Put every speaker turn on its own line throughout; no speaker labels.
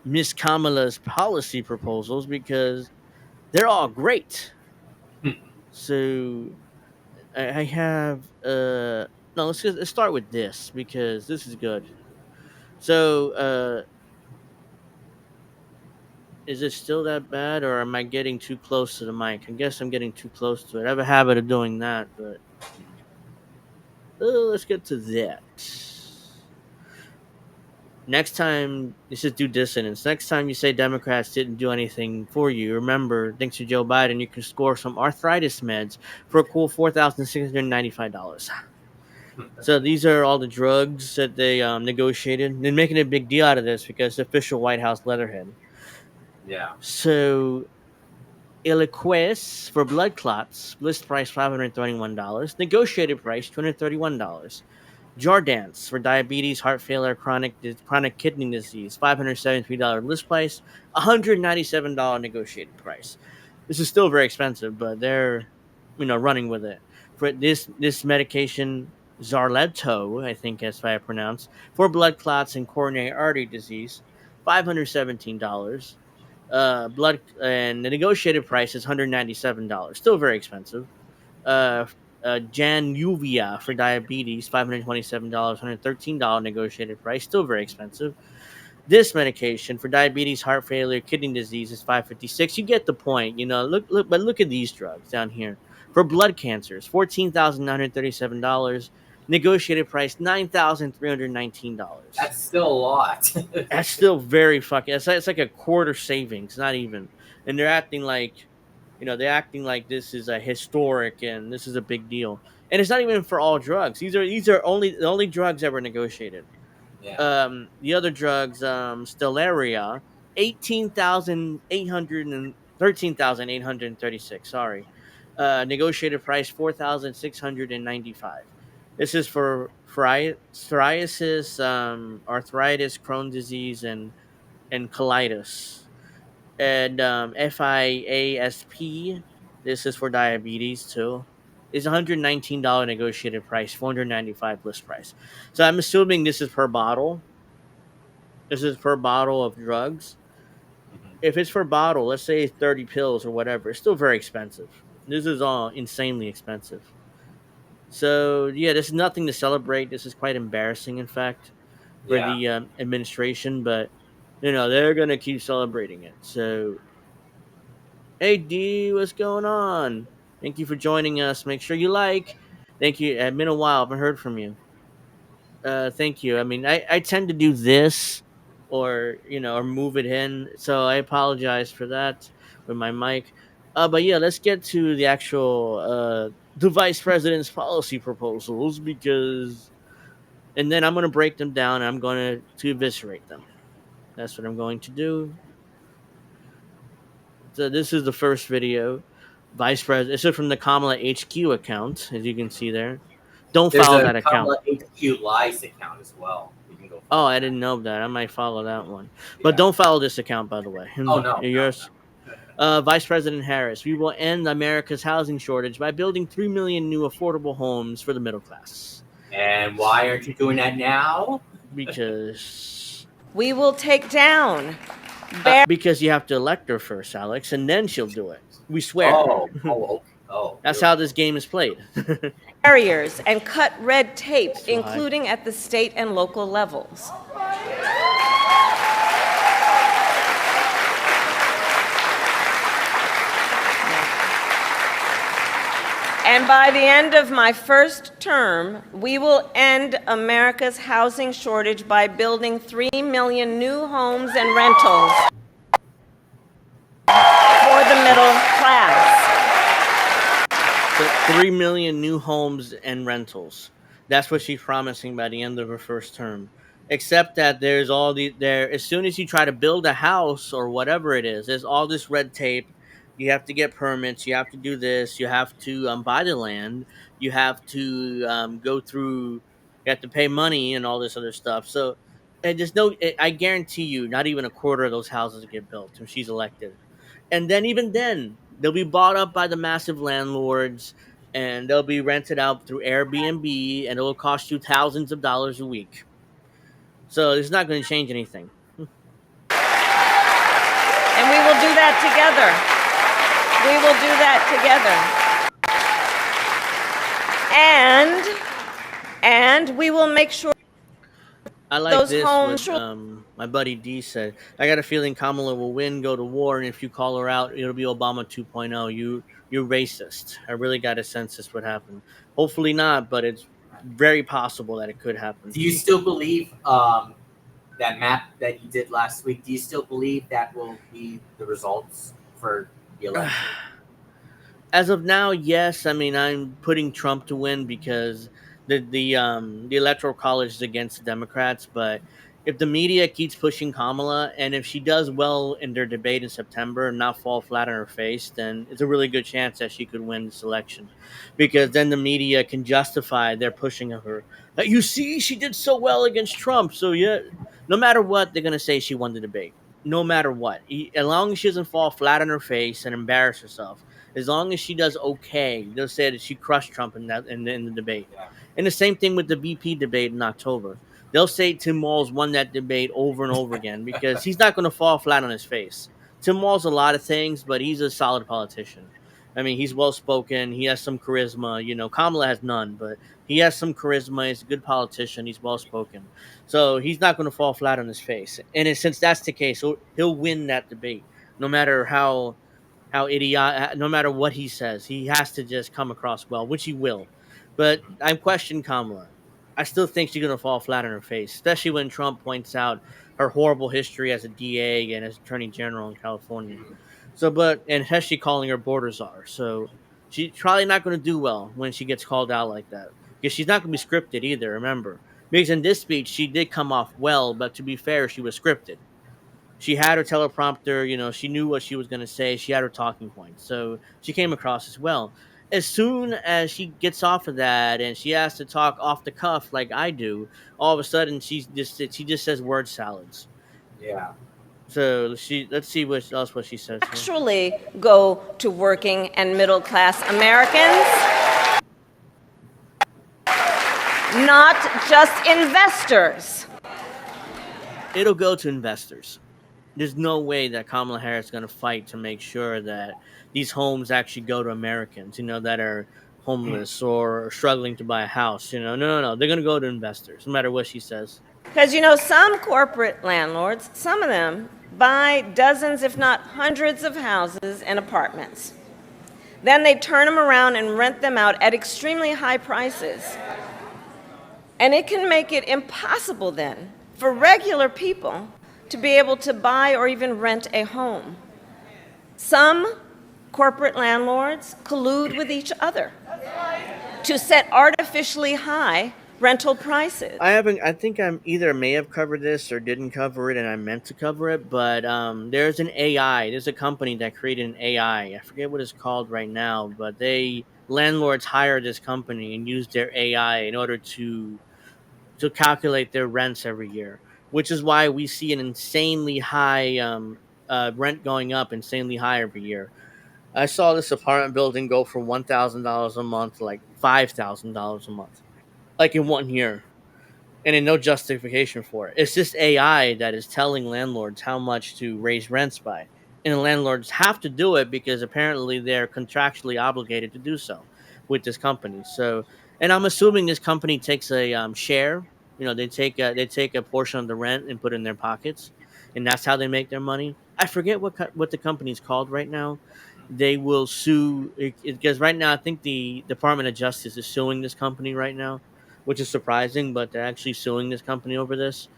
Miss Kamala's policy proposals because they're all great.
Hmm.
So I have no. Let's start with this because this is good. So is it still that bad, or am I getting too close to the mic? I guess I'm getting too close to it. I have a habit of doing that, but let's get to that. Next time, this is due dissonance. Next time you say Democrats didn't do anything for you, remember, thanks to Joe Biden, you can score some arthritis meds for a cool $4,695. So these are all the drugs that they negotiated. They're making a big deal out of this because the official White House letterhead.
Yeah.
So Eliquis for blood clots, list price $521, negotiated price $231. Jardance for diabetes, heart failure, chronic kidney disease, $573 list price, $197 negotiated price. This is still very expensive, but they're running with it. For this medication, Zarleto, I think that's how I pronounce, for blood clots and coronary artery disease, $517. Blood and the negotiated price is $197. Still very expensive. uh, Januvia for diabetes, $527, $113 negotiated price, still very expensive. This medication for diabetes, heart failure, kidney disease is 556. You get the point, but look at these drugs down here. For blood cancers, $14,937, negotiated price $9,319.
That's still a lot.
That's still very fucking. It's like a quarter savings, not even. And they're acting like this is a historic and this is a big deal. And it's not even for all drugs. These are only the only drugs that were negotiated.
Yeah.
The other drugs, Stellaria, 18,800 and 13,836. Sorry, negotiated price 4,695. This is for psoriasis, arthritis, Crohn's disease, and colitis. And FIASP, this is for diabetes too, is $119 negotiated price, 495 list price. So I'm assuming this is per bottle. This is per bottle of drugs.
Mhm.
If it's per bottle, let's say 30 pills or whatever, it's still very expensive. This is all insanely expensive. So yeah, there's nothing to celebrate. This is quite embarrassing, in fact, for
Yeah.
the administration. But they're gonna keep celebrating it. So hey D, what's going on? Thank you for joining us. Make sure you like. Thank you. It's been a while. I haven't heard from you. Thank you. I mean, I tend to do this or move it in. So I apologize for that with my mic. But yeah, let's get to the actual the vice president's policy proposals because and then I'm gonna break them down and I'm going to eviscerate them. That's what I'm going to do. So this is the first video. Vice President. This is from the Kamala HQ account, as you can see there. Don't
There's
follow
a
that account.
Kamala HQ Lies account as well. You can go
Oh,
follow
I
that.
didn't know that. I might follow that one, but
Yeah.
don't follow this account, by the way.
Oh no, no,
Yours,
no.
Vice President Harris. We will end America's housing shortage by building 3 million new affordable homes for the middle class.
And why aren't you doing that now?
Because
We will take down
because you have to elect her first, Alex, and then she'll do it. We swear.
Okay. Oh,
That's how this game is played.
barriers and cut red tape,
So high.
including at the state and local levels. And by the end of my first term, we will end America's housing shortage by building 3 million new homes and rentals for the middle class.
So 3 million new homes and rentals. That's what she's promising by the end of her first term. Except that there's all the there as soon as you try to build a house or whatever it is, there's all this red tape. You have to get permits. You have to do this. You have to buy the land. You have to go through. You have to pay money and all this other stuff. So, and there's no. I guarantee you, not even a quarter of those houses get built when she's elected. And then even then, they'll be bought up by the massive landlords, and they'll be rented out through Airbnb, and it'll cost you thousands of dollars a week. So it's not going to change anything.
that together. We will do that together. And we will make sure
I like
those
this.
homes.
What my buddy D said. I got a feeling Kamala will win, go to war, and if you call her out, it'll be Obama 2.0. You're racist. I really got a sense this would happen. Hopefully not, but it's very possible that it could happen.
Do you still believe that map that you did last week? Do you still believe that will be the results for the election?
As of now, yes. I mean, I'm putting Trump to win because the electoral college is against the Democrats. But if the media keeps pushing Kamala, and if she does well in their debate in September and not fall flat on her face, then it's a really good chance that she could win this election, because then the media can justify their pushing of her. You see, she did so well against Trump, so yeah. No matter what, they're gonna say she won the debate. No matter what, as long as she doesn't fall flat on her face and embarrass herself, as long as she does okay, they'll say that she crushed Trump in the debate.
Yeah.
And the same thing with the BP debate in October. They'll say Tim Walz won that debate over and over again because he's not going to fall flat on his face. Tim Walz a lot of things, but he's a solid politician. I mean, he's well spoken. He has some charisma. Kamala has none, but he has some charisma. He's a good politician. He's well spoken, so he's not going to fall flat on his face. And since that's the case, he'll win that debate, no matter how idiot, no matter what he says, he has to just come across well, which he will. But I'm questioning Kamala. I still think she's gonna fall flat on her face, especially when Trump points out her horrible history as a DA and as Attorney General in California. So, and especially calling her border czar. So she's probably not going to do well when she gets called out like that, because she's not going to be scripted either. Remember, because in this speech she did come off well, but to be fair, she was scripted. She had her teleprompter, she knew what she was going to say. She had her talking points. So she came across as well. As soon as she gets off of that and she has to talk off the cuff like I do, all of a sudden she just says word salads.
Yeah.
So let's see what she says here.
Actually go to working and middle class Americans, not just investors.
It'll go to investors. There's no way that Kamala Harris is going to fight to make sure that these homes actually go to Americans, that are homeless or struggling to buy a house. No. They're going to go to investors, no matter what she says.
Because some corporate landlords, some of them, buy dozens, if not hundreds of houses and apartments. Then they turn them around and rent them out at extremely high prices. And it can make it impossible then for regular people to be able to buy or even rent a home. Some corporate landlords collude with each other to set artificially high rental prices.
I think I'm either may have covered this or didn't cover it, and I meant to cover it. But there's an AI. There's a company that created an AI. I forget what it's called right now, but landlords hire this company and use their AI in order to calculate their rents every year, which is why we see an insanely high rent going up insanely high every year. I saw this apartment building go from $1,000 a month to like $5,000 a month, like in 1 year, and in no justification for it. It's just AI that is telling landlords how much to raise rents by. And the landlords have to do it because apparently they're contractually obligated to do so with this company. So, and I'm assuming this company takes a share. They take a portion of the rent and put it in their pockets, and that's how they make their money. I forget what the company's called right now. They will sue because right now I think the Department of Justice is suing this company right now, which is surprising, but they're actually suing this company over this.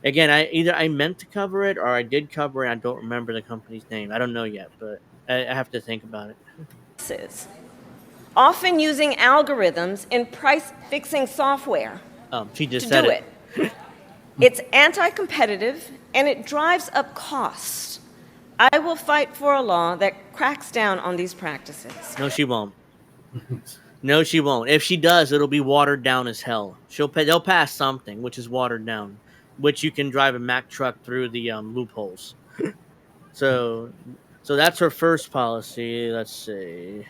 Again, I meant to cover it or I did cover it. I don't remember the company's name. I don't know yet, but I have to think about it.
Often using algorithms in price fixing software
She just
to
said
do
it.
it. It's anti-competitive and it drives up costs. I will fight for a law that cracks down on these practices.
No, she won't. No, she won't. If she does, it'll be watered down as hell. They'll pass something which is watered down, which you can drive a Mack truck through the loopholes. So, so that's her first policy. Let's see.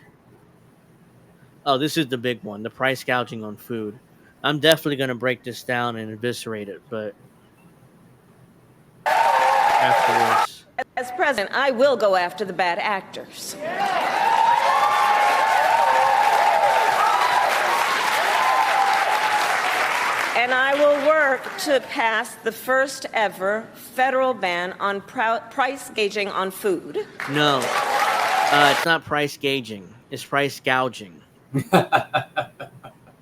Oh, this is the big one: the price gouging on food. I'm definitely going to break this down and eviscerate it, but afterwards.
As president, I will go after the bad actors. And I will work to pass the first ever federal ban on price gauging on food.
No, it's not price gauging. It's price gouging.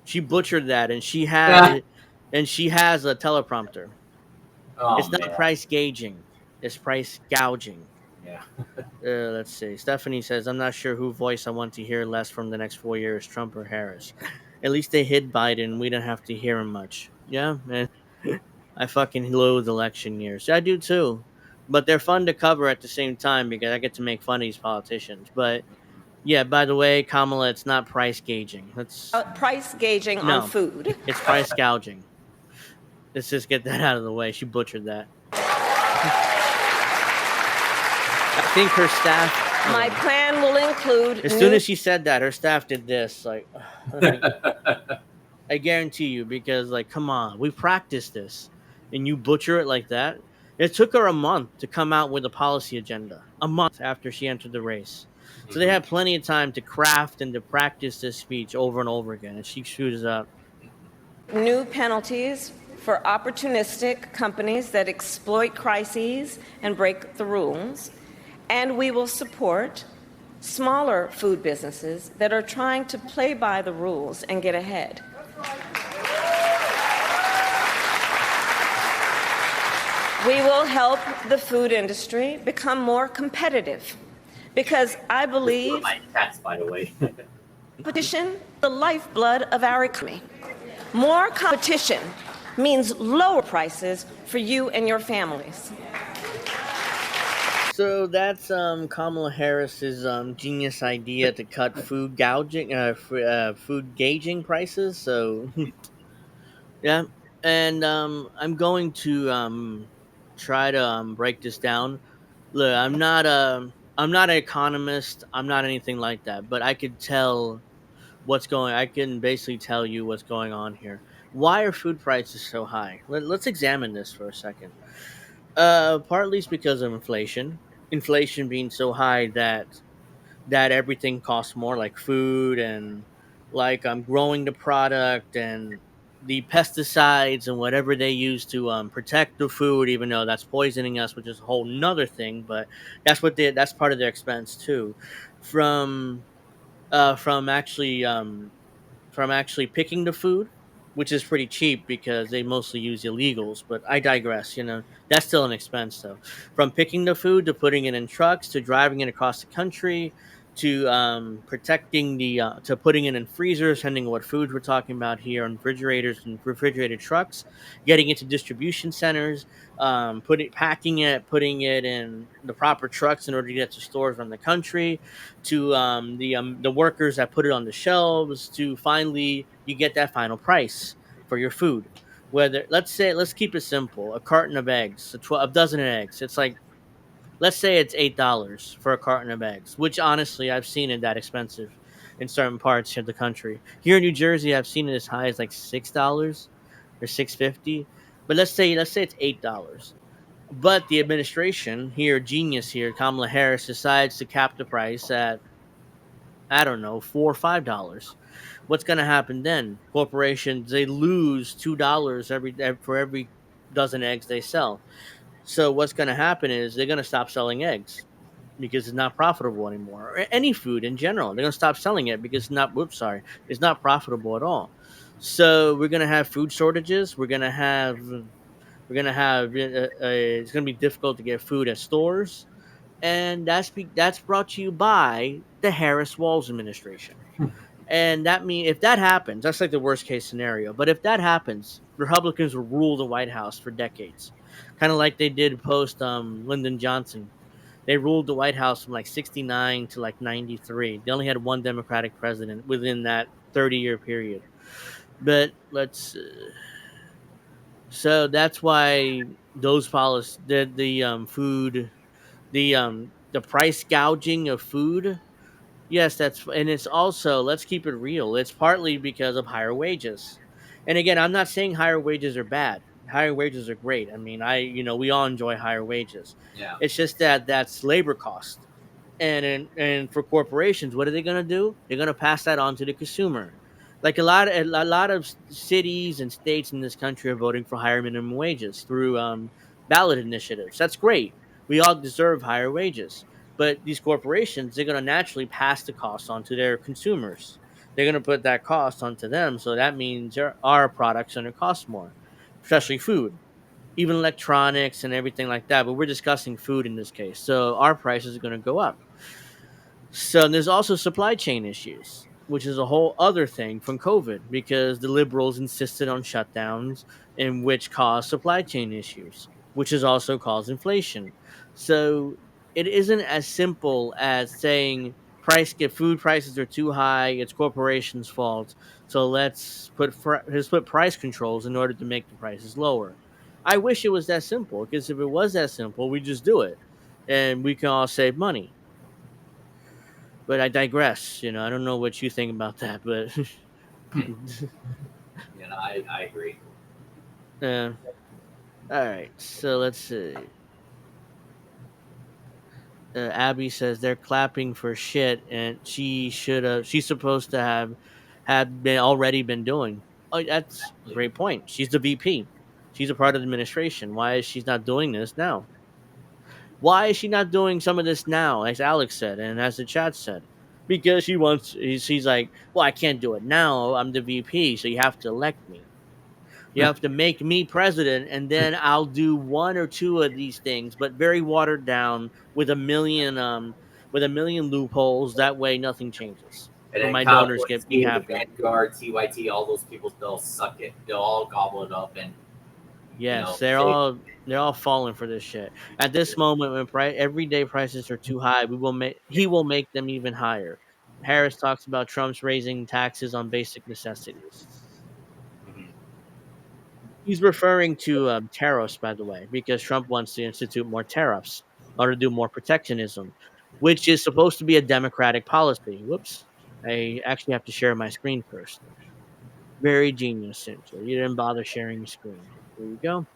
She butchered that, and she has a teleprompter.
Oh
It's not
man.
price gauging. It's price gouging.
Yeah.
Let's see. Stephanie says, "I'm not sure who voice I want to hear less from the next 4 years, Trump or Harris. At least they hid Biden. We don't have to hear him much." Yeah, man. I fucking loathe election years. I do too. But they're fun to cover at the same time because I get to make fun of these politicians. But yeah, by the way, Kamala, it's not price gauging. Let's
Price gauging on
no,
food.
it's price gouging. Let's just get that out of the way. She butchered that. I think her staff.
My plan will include
As soon as she said that, her staff did this. Like, I guarantee you, because like, come on, we practiced this, and you butcher it like that. It took her a month to come out with a policy agenda. A month after she entered the race, so they
Mhm.
had plenty of time to craft and to practice this speech over and over again. And she screws it up.
new penalties for opportunistic companies that exploit crises and break the rules. And we will support smaller food businesses that are trying to play by the rules and get ahead. We will help the food industry become more competitive because I believe
My cats, by the way.
competition, the lifeblood of our economy. More competition means lower prices for you and your families.
So that's Kamala Harris's genius idea to cut food gouging, food gauging prices. So yeah, and I'm going to try to break this down. Look, I'm not an economist. I'm not anything like that, but I could tell what's going. I can basically tell you what's going on here. Why are food prices so high? Let's examine this for a second. Partly it's because of inflation. Inflation being so high that everything costs more, like food and like growing the product and the pesticides and whatever they use to protect the food, even though that's poisoning us, which is a whole nother thing. But that's part of their expense too, from uh, from actually um, from actually picking the food, which is pretty cheap because they mostly use illegals. But I digress. That's still an expense, though. From picking the food to putting it in trucks to driving it across the country to protecting to putting it in freezers, depending on what foods we're talking about here, on refrigerators and refrigerated trucks, getting it to distribution centers, packing it, putting it in the proper trucks in order to get to stores around the country, to the workers that put it on the shelves, to finally you get that final price for your food. Whether let's keep it simple, a carton of eggs, a dozen of eggs, it's like, let's say it's $8 for a carton of eggs, which honestly I've seen it that expensive in certain parts of the country. Here in New Jersey, I've seen it as high as like $6 or 6.50. But let's say it's $8. But the administration here, genius here, Kamala Harris, decides to cap the price at, I don't know, $4 or $5. What's going to happen then? Corporations, they lose $2 for every dozen eggs they sell. So what's going to happen is they're going to stop selling eggs because it's not profitable anymore. Or any food in general, they're going to stop selling it because it's not profitable at all. So we're going to have food shortages. It's going to be difficult to get food at stores, and that's brought to you by the Harris Walls administration. And that means if that happens, that's like the worst case scenario. But if that happens, Republicans will rule the White House for decades, kind of like they did post Lyndon Johnson. They ruled the White House from like 69 to like 93. They only had one Democratic president within that 30-year period. But so that's why those policies, the food, the price gouging of food. Yes, and it's also, let's keep it real. It's partly because of higher wages. And again, I'm not saying higher wages are bad. higher wages are great. I mean, we all enjoy higher wages.
Yeah.
It's just that that's labor cost. And for corporations, what are they going to do? They're going to pass that on to the consumer. Like a lot of cities and states in this country are voting for higher minimum wages through ballot initiatives. That's great. We all deserve higher wages, but these corporations, they're going to naturally pass the cost on to their consumers. They're going to put that cost onto them, so that means our products are going to cost more, especially food, even electronics and everything like that. But we're discussing food in this case, so our prices are going to go up. So there's also supply chain issues, which is a whole other thing from COVID because the liberals insisted on shutdowns, and which caused supply chain issues, which has also caused inflation. So it isn't as simple as saying food prices are too high, it's corporations' fault. So let's put price controls in order to make the prices lower. I wish it was that simple, because if it was that simple, we just do it and we can all save money. But I digress. I don't know what you think about that, but
I agree.
uh, all right. So let's see. Abby says they're clapping for shit, and she should have. She's supposed to have had been already been doing. Oh, that's a
Exactly.
great point. She's the VP. She's a part of the administration. Why is she not doing this now? Why is she not doing some of this now, as Alex said and as the chat said? Because she's like, well, I can't do it now. I'm the VP, so you have to elect me. You have to make me president, and then I'll do one or two of these things, but very watered down with a million loopholes. That way, nothing changes,
And
but
then
my donors
Cowboys
get be
too, the
happy.
Vanguard, TYT, all those people, they'll suck it. They'll all gobble it up, and
Yes, they're
say,
all falling for this shit. At this moment, when everyday prices are too high, he will make them even higher. Harris talks about Trump's raising taxes on basic necessities.
Mhm.
He's referring to tariffs, by the way, because Trump wants to institute more tariffs or to do more protectionism, which is supposed to be a democratic policy. Whoops. I actually have to share my screen first. Very genius, Cynthia. You didn't bother sharing your screen. There you go.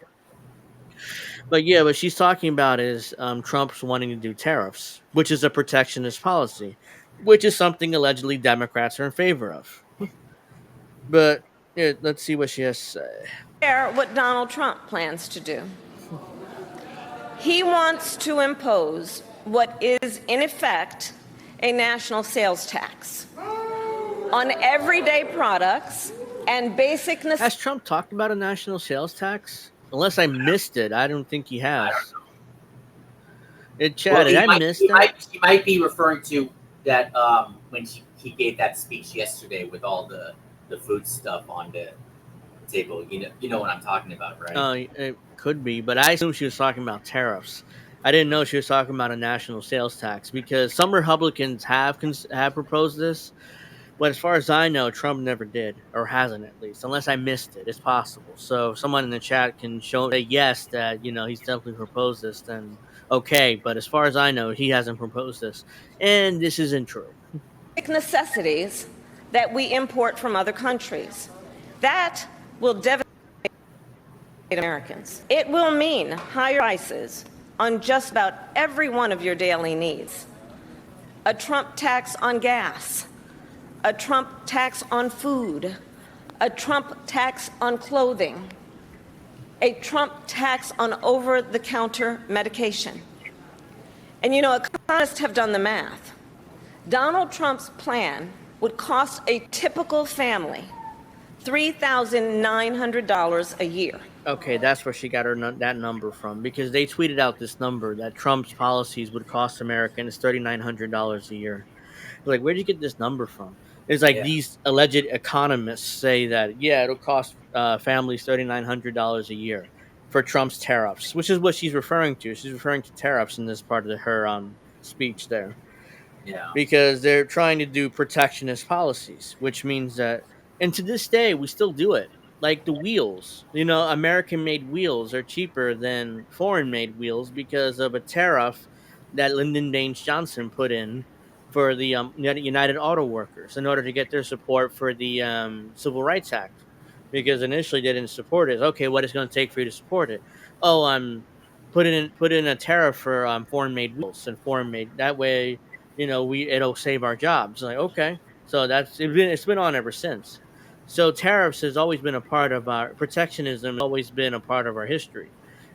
But yeah, what she's talking about is Trump's wanting to do tariffs, which is a protectionist policy, which is something allegedly Democrats are in favor of. But yeah, let's see what she has to say.
What Donald Trump plans to do. He wants to impose what is, in effect, a national sales tax on everyday products and basic
Has
necessities.
Trump talked about a national sales tax? Unless I missed it, I don't think he
I don't
has.
know.
Chad,
Well,
did I miss that?
he might be referring to that when he gave that speech yesterday with all the food stuff on the table. You know what I'm talking about, right?
It could be, but I assume she was talking about tariffs. I didn't know she was talking about a national sales tax because some Republicans have proposed this. But as far as I know, Trump never did, or hasn't at least, unless I missed it. It's possible. So if someone in the chat can say yes that he's definitely proposed this, then okay. But as far as I know, he hasn't proposed this, and this isn't true.
Necessities that we import from other countries. That will devastate Americans. It will mean higher prices on just about every one of your daily needs. A Trump tax on gas, a Trump tax on food, a Trump tax on clothing, a Trump tax on over-the-counter medication. And economists have done the math. Donald Trump's plan would cost a typical family $3,900 a year.
Okay, that's where she got that number from because they tweeted out this number that Trump's policies would cost Americans $3,900 a year. Like, where'd you get this number from? It's like
Yeah.
these alleged economists say that it'll cost families $3,900 a year for Trump's tariffs, which is what she's referring to. She's referring to tariffs in this part of her speech there
Yeah.
because they're trying to do protectionist policies, which means that, and to this day, we still do it. Like the wheels, American made wheels are cheaper than foreign made wheels because of a tariff that Lyndon Baines Johnson put in for the United Auto Workers in order to get their support for the Civil Rights Act. because initially they didn't support it. Okay, what is going to take for you to support it? Oh, put in a tariff for foreign made wheels and foreign made. That way, we it'll save our jobs. Like, okay, so it's been on ever since. So tariffs has always been a part of our protectionism. Has always been a part of our history.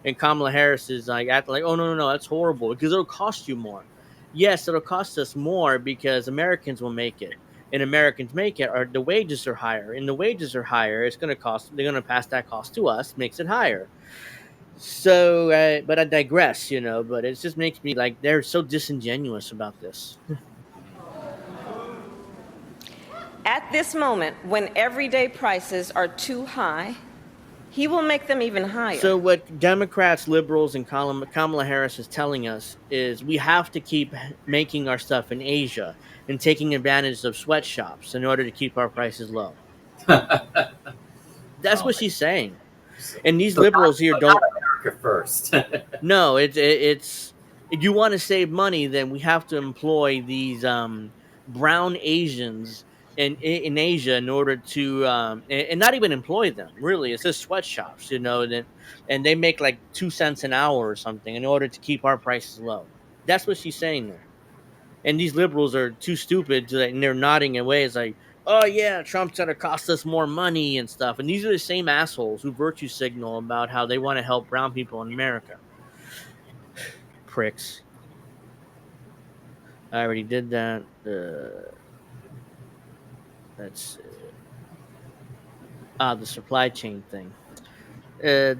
And Kamala Harris is like acting like, oh no, that's horrible because it'll cost you more. Yes, it'll cost us more because Americans will make it, and Americans make it, or the wages are higher, and the wages are higher. It's going to cost. They're going to pass that cost to us, makes it higher. So, but I digress, But it just makes me like they're so disingenuous about this.
At this moment, when everyday prices are too high, he will make them even higher.
So, what Democrats, liberals, and Kamala Harris is telling us is we have to keep making our stuff in Asia and taking advantage of sweatshops in order to keep our prices low. That's
Oh
what
my.
she's saying.
So,
And these
so not,
liberals here
so not
don't.
America first.
No, it's if you want to save money, then we have to employ these brown Asians in Asia in order to and not even employ them. Really, it's just sweatshops, and they make like 2 cents an hour or something in order to keep our prices low. That's what she's saying there. And these liberals are too stupid and they're nodding away. It's like, oh yeah, Trump's gonna cost us more money and stuff. And these are the same assholes who virtue signal about how they want to help brown people in America. Pricks. I already did that. That's the supply chain thing.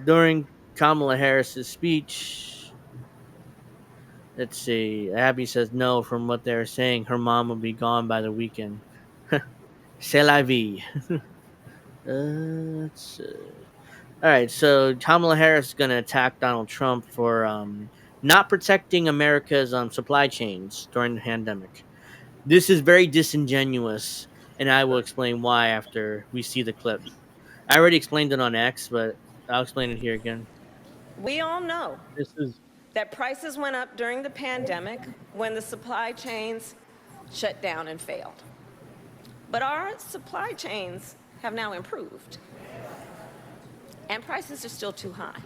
During Kamala Harris's speech, let's see. Abby says no. From what they're saying, her mom will be gone by the weekend. C'est la vie. Let's. All right. So Kamala Harris is going to attack Donald Trump for not protecting America's supply chains during the pandemic. This is very disingenuous, and I will explain why after we see the clip. I already explained it on X, but I'll explain it here again.
We all know
This is
that prices went up during the pandemic when the supply chains shut down and failed. But our supply chains have now improved, and prices are still too high.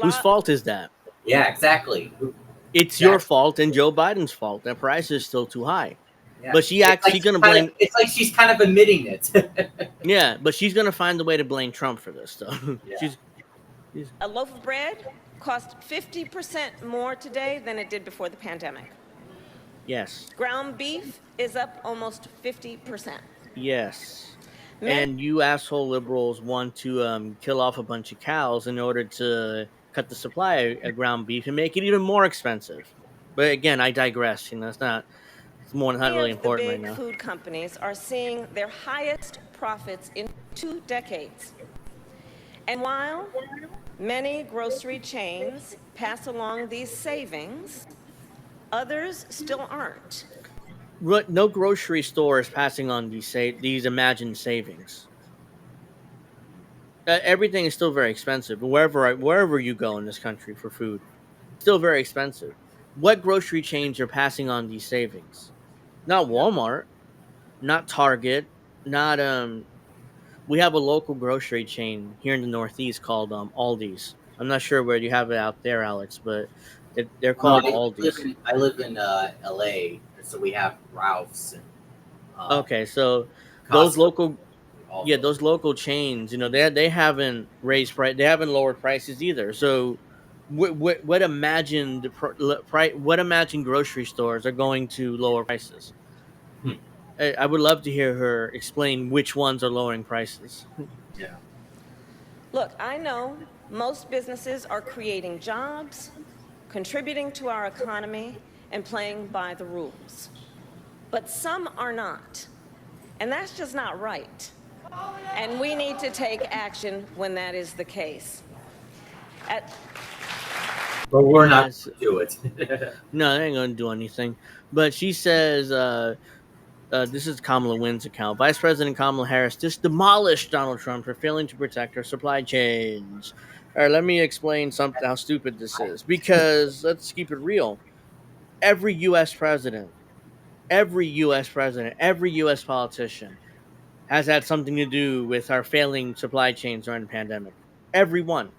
whose fault is that?
Yeah, exactly.
It's your
Exactly.
fault and Joe Biden's fault. That price is still too high.
Yeah.
But she
It's
acts.
like
She's gonna
kind of,
blame.
it's like she's kind of admitting it.
Yeah, but she's gonna find a way to blame Trump for this stuff.
Yeah.
she's
A loaf of bread costs 50% more today than it did before the pandemic.
yes,
Ground beef is up almost 50%.
yes.
Many
And you asshole liberals want to kill off a bunch of cows in order to cut the supply of ground beef and make it even more expensive. But again, I digress. It's not. It's not really
of the
important right
big
now.
food companies are seeing their highest profits in 2 decades. And while many grocery chains pass along these savings, others still aren't.
No grocery store is passing on these imagined savings. Everything is still very expensive. Wherever you go in this country for food, still very expensive. What grocery chains are passing on these savings? Not Walmart, not Target, not We have a local grocery chain here in the Northeast called Aldi's. I'm not sure where you have it out there, Alex, but they're
No,
called Aldi's.
I live in LA, so we have Ralph's and um,
Okay, so those
Costco,
local
all
yeah,
those.
those local chains, they haven't raised price, they haven't lowered prices either. So what imagined what imagined grocery stores are going to lower prices?
Hmm.
I would love to hear her explain which ones are lowering prices.
Yeah.
Look, I know most businesses are creating jobs, contributing to our economy, and playing by the rules. But some are not. And that's just not right. And we need to take action when that is the case. At,
But we're not
Yes,
going to do it.
no, they ain't gonna do anything. But she says, this is Kamala Wynn's account. Vice President Kamala Harris just demolished Donald Trump for failing to protect our supply chains. All right, let me explain something how stupid this is. Because let's keep it real. Every U.S. president, every U.S. president, every U.S. politician has had something to do with our failing supply chains during the pandemic. Everyone,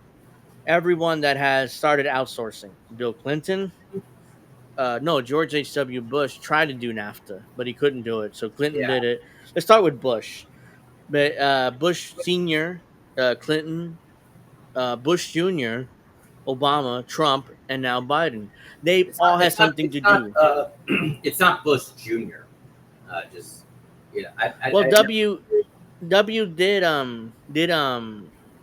everyone that has started outsourcing. Bill Clinton, no, George H.W. Bush tried to do NAFTA, but he couldn't do it. So Clinton
Yeah,
did it. Let's start with Bush. But Bush Senior, Clinton, Bush Junior, Obama, Trump, and now Biden. They've
it's
all
not.
had
It's not.
something
It's
to
not.
do.
It's not Bush Junior. Just
Well,
I never.
W did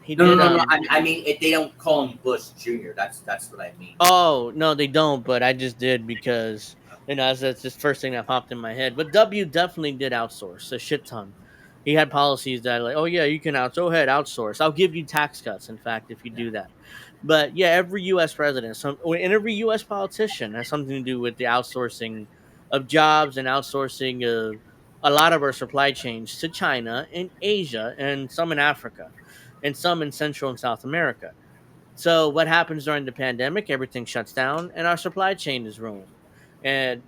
he
No, no,
did
no, no. I mean, they don't call him Bush Junior. That's what I mean.
Oh no, they don't. But I just did because that's just first thing that popped in my head. But W definitely did outsource a shit ton. He had policies that like, oh yeah, you can go ahead outsource. I'll give you tax cuts. In fact, if you
Yeah,
do that. But yeah, every U.S. president, and every U.S. politician has something to do with the outsourcing of jobs and outsourcing of a lot of our supply chains to China and Asia and some in Africa and some in Central and South America. So what happens during the pandemic? Everything shuts down, and our supply chain is ruined. And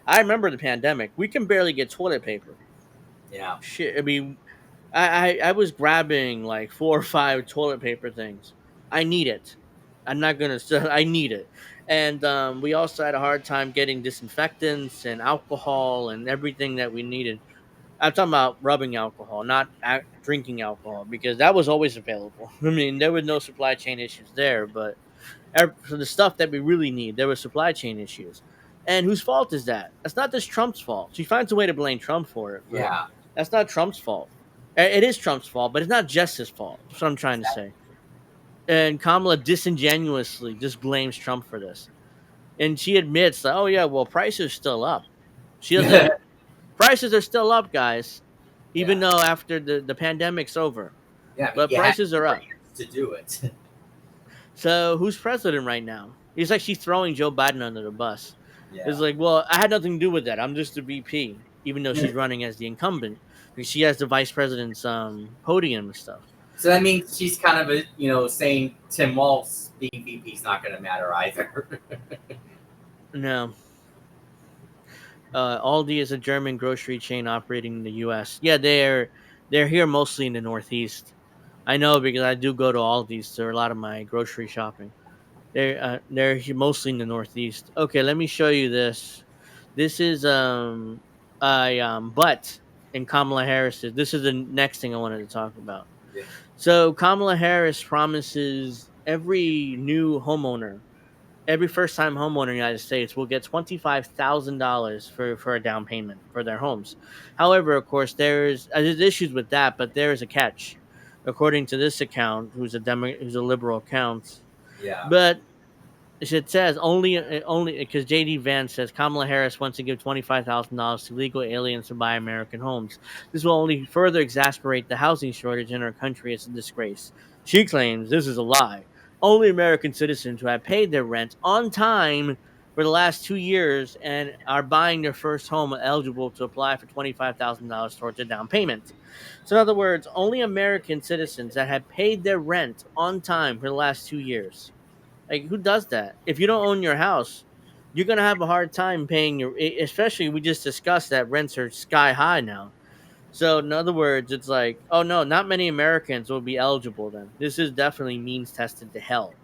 I remember the pandemic. We can barely get toilet paper.
yeah.
Shit, I mean, I was grabbing like 4 or 5 toilet paper things. I need it. I'm not gonna. I need it. And we also had a hard time getting disinfectants and alcohol and everything that we needed. I'm talking about rubbing alcohol, not drinking alcohol, because that was always available. I mean, there were no supply chain issues there, but for the stuff that we really need, there were supply chain issues. And whose fault is that? That's not just Trump's fault. She finds a way to blame Trump for it, but
Yeah,
that's not Trump's fault. It is Trump's fault, but it's not just his fault. That's what I'm trying to say. And Kamala disingenuously just blames Trump for this. And she admits that, oh, yeah, well, prices are still up. She doesn't,
exactly.
prices are still up, guys, even
Yeah,
though after the pandemic's over.
yeah. I mean,
But
you had
prices are
4
up.
years to do it.
So who's president right now? He's like she's throwing Joe Biden under the bus. It's
Yeah.
like, well, I had nothing to do with that. I'm just a VP, even though she's running as the incumbent because she has the vice president's podium and stuff.
So that means she's kind of saying Tim Walz being VP is not going to matter either.
No, Aldi is a German grocery chain operating in the U.S. Yeah, they're here mostly in the Northeast. I know because I do go to Aldi's for a lot of my grocery shopping. Mostly in the Northeast. Okay, let me show you this. This is but in Kamala Harris. This is the next thing I wanted to talk about.
Yeah.
So Kamala Harris promises every new homeowner, every first time homeowner in the United States will get $25,000 for a down payment for their homes. However, of course, there's issues with that, but there is a catch. According to this account, who's a liberal account,
Yeah.
but it says only because JD Vance says Kamala Harris wants to give $25,000 to legal aliens to buy American homes. This will only further exacerbate the housing shortage in our country. It's a disgrace. She claims this is a lie. Only American citizens who have paid their rent on time for the last 2 years and are buying their first home are eligible to apply for $25,000 towards a down payment. So, in other words, only American citizens that have paid their rent on time for the last 2 years, like, who does that? If you don't own your house, you're gonna have a hard time paying Especially, we just discussed that rents are sky high now. So, in other words, it's like, oh no, not many Americans will be eligible. Then this is definitely means tested to hell.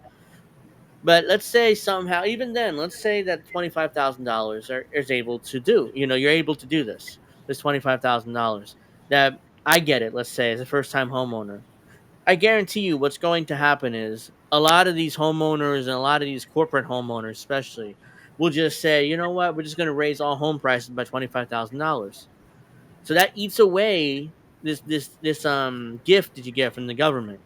But let's say somehow, even then, let's say that $25,000 is able to do. You're able to do this. This $25,000. That I get it. Let's say as a first time homeowner, I guarantee you what's going to happen is a lot of these homeowners and a lot of these corporate homeowners, especially, will just say, you know what, we're just going to raise all home prices by $25,000. So that eats away this gift that you get from the government.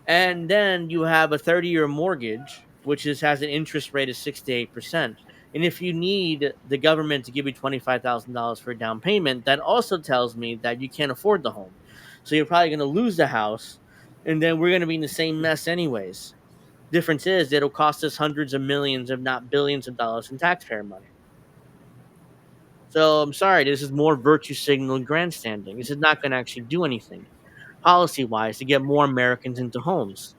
And then you have a 30-year mortgage, which has an interest rate of 6 to 8%. And if you need the government to give you $25,000 for a down payment, that also tells me that you can't afford the home. So you're probably going to lose the house, and then we're going to be in the same mess anyways. Difference is it'll cost us hundreds of millions, if not billions of dollars in taxpayer money. So I'm sorry, this is more virtue signal and grandstanding. This is not going to actually do anything policy wise to get more Americans into homes.